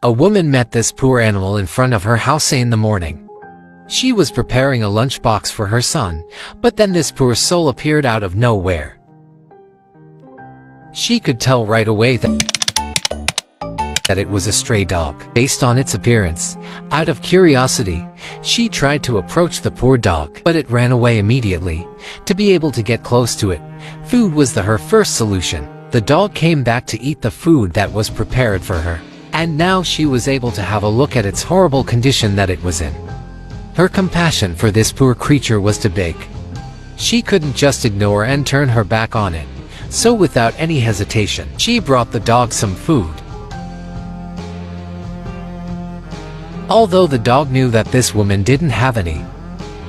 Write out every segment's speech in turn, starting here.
A woman met this poor animal in front of her house in the morning. She was preparing a lunchbox for her son, but then this poor soul appeared out of nowhere. She could tell right away that it was a stray dog. Based on its appearance, out of curiosity, she tried to approach the poor dog, but it ran away immediately. To be able to get close to it, food was her first solution. The dog came back to eat the food that was prepared for her, and now she was able to have a look at its horrible condition that it was in. Her compassion for this poor creature was too big. She couldn't just ignore and turn her back on it, so without any hesitation, she brought the dog some food. Although the dog knew that this woman didn't have any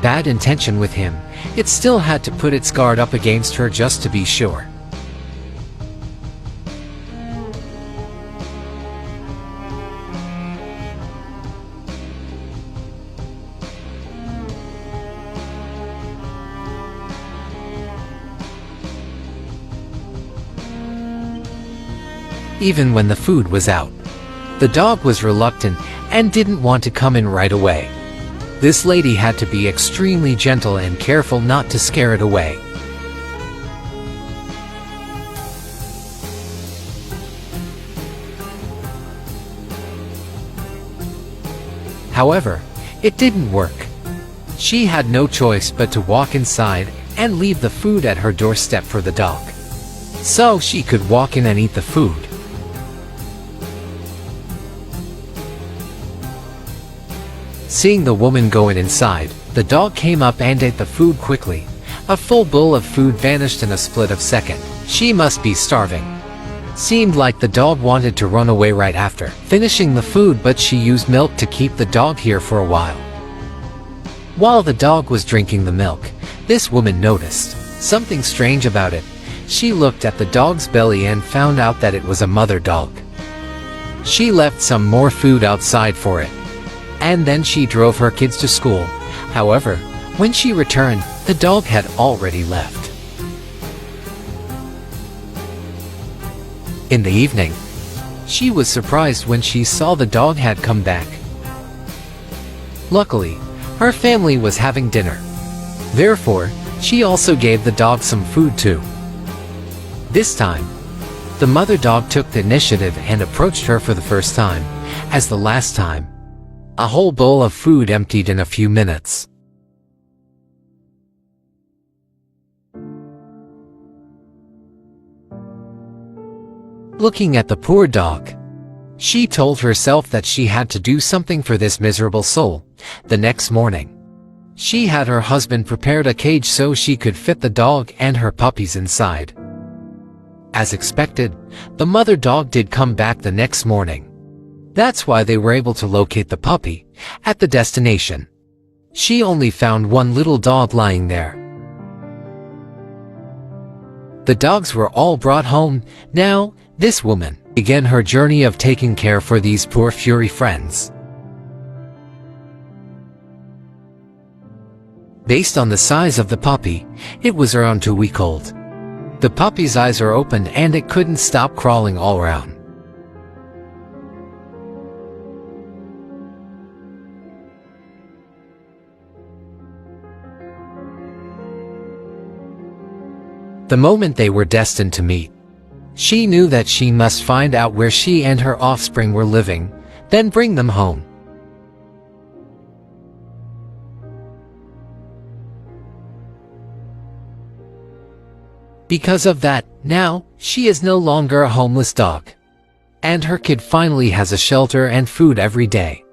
bad intention with him, it still had to put its guard up against her just to be sure. Even when the food was out, the dog was reluctant and didn't want to come in right away. This lady had to be extremely gentle and careful not to scare it away. However, it didn't work. She had no choice but to walk inside and leave the food at her doorstep for the dog, so she could walk in and eat the food. Seeing the woman going inside, the dog came up and ate the food quickly. A full bowl of food vanished in a split of a second. She must be starving. Seemed like the dog wanted to run away right after finishing the food, but she used milk to keep the dog here for a while. While the dog was drinking the milk, this woman noticed something strange about it. She looked at the dog's belly and found out that it was a mother dog. She left some more food outside for it, and then she drove her kids to school. However, when she returned, the dog had already left. In the evening, she was surprised when she saw the dog had come back. Luckily, her family was having dinner. Therefore, she also gave the dog some food too. This time, the mother dog took the initiative and approached her for the first time. As the last time, a whole bowl of food emptied in a few minutes. Looking at the poor dog, she told herself that she had to do something for this miserable soul. The next morning, she had her husband prepared a cage so she could fit the dog and her puppies inside. As expected, the mother dog did come back the next morning. That's why they were able to locate the puppy at the destination. She only found one little dog lying there. The dogs were all brought home. Now, this woman began her journey of taking care for these poor furry friends. Based on the size of the puppy, it was around 2 weeks old. The puppy's eyes are open and it couldn't stop crawling all around. The moment they were destined to meet, she knew that she must find out where she and her offspring were living, then bring them home. Because of that, now, she is no longer a homeless dog, and her kid finally has a shelter and food every day.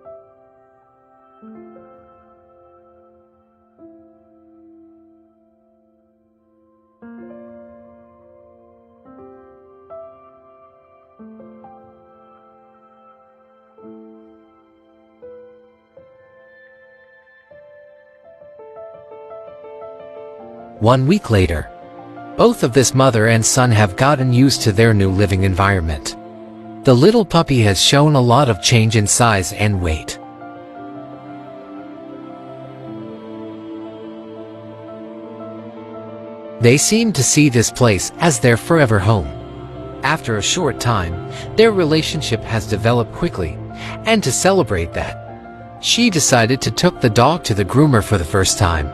One week later, both of this mother and son have gotten used to their new living environment. The little puppy has shown a lot of change in size and weight. They seem to see this place as their forever home. After a short time, their relationship has developed quickly. and to celebrate that, she decided to took the dog to the groomer for the first time.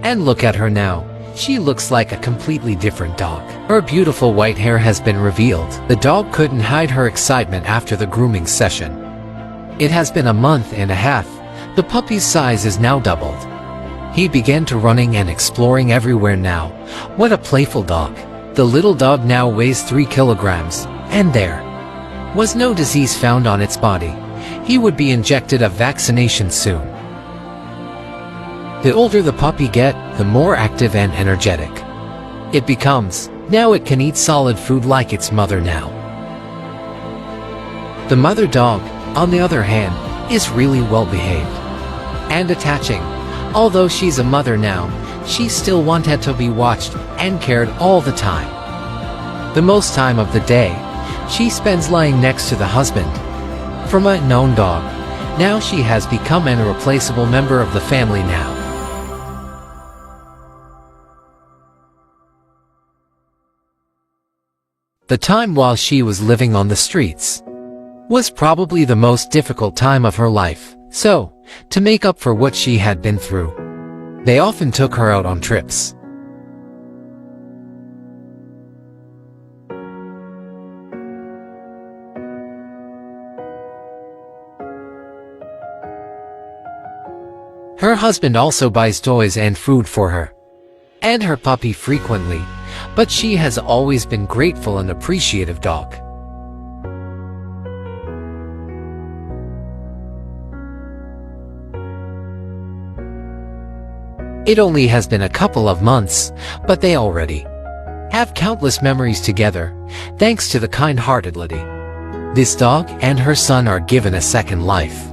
And look at her now. She looks like a completely different dog. Her beautiful white hair has been revealed. The dog couldn't hide her excitement after the grooming session. It has been a month and a half. The puppy's size is now doubled. He began to running and exploring everywhere now. What a playful dog. The little dog now weighs 3 kilograms, and there was no disease found on its body. He would be injected a vaccination soon. The older the puppy get, the more active and energetic it becomes. Now it can eat solid food like its mother now. The mother dog, on the other hand, is really well behaved and attaching. Although she's a mother now, she still wanted to be watched and cared all the time. The most time of the day, she spends lying next to the husband. From a known dog, now she has become an irreplaceable member of the family now. The time while she was living on the streets was probably the most difficult time of her life. So, to make up for what she had been through, they often took her out on trips. Her husband also buys toys and food for her and her puppy frequently, but she has always been grateful and appreciative dog. It only has been a couple of months, but they already have countless memories together, thanks to the kind-heartedly. This dog and her son are given a second life.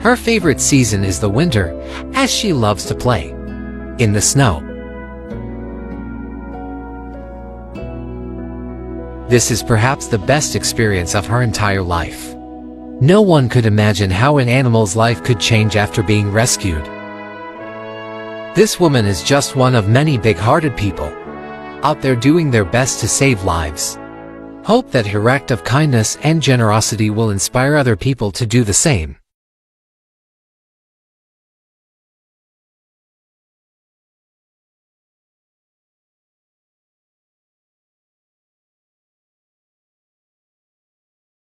Her favorite season is the winter, as she loves to play in the snow. This is perhaps the best experience of her entire life. No one could imagine how an animal's life could change after being rescued. This woman is just one of many big-hearted people out there doing their best to save lives. Hope that her act of kindness and generosity will inspire other people to do the same.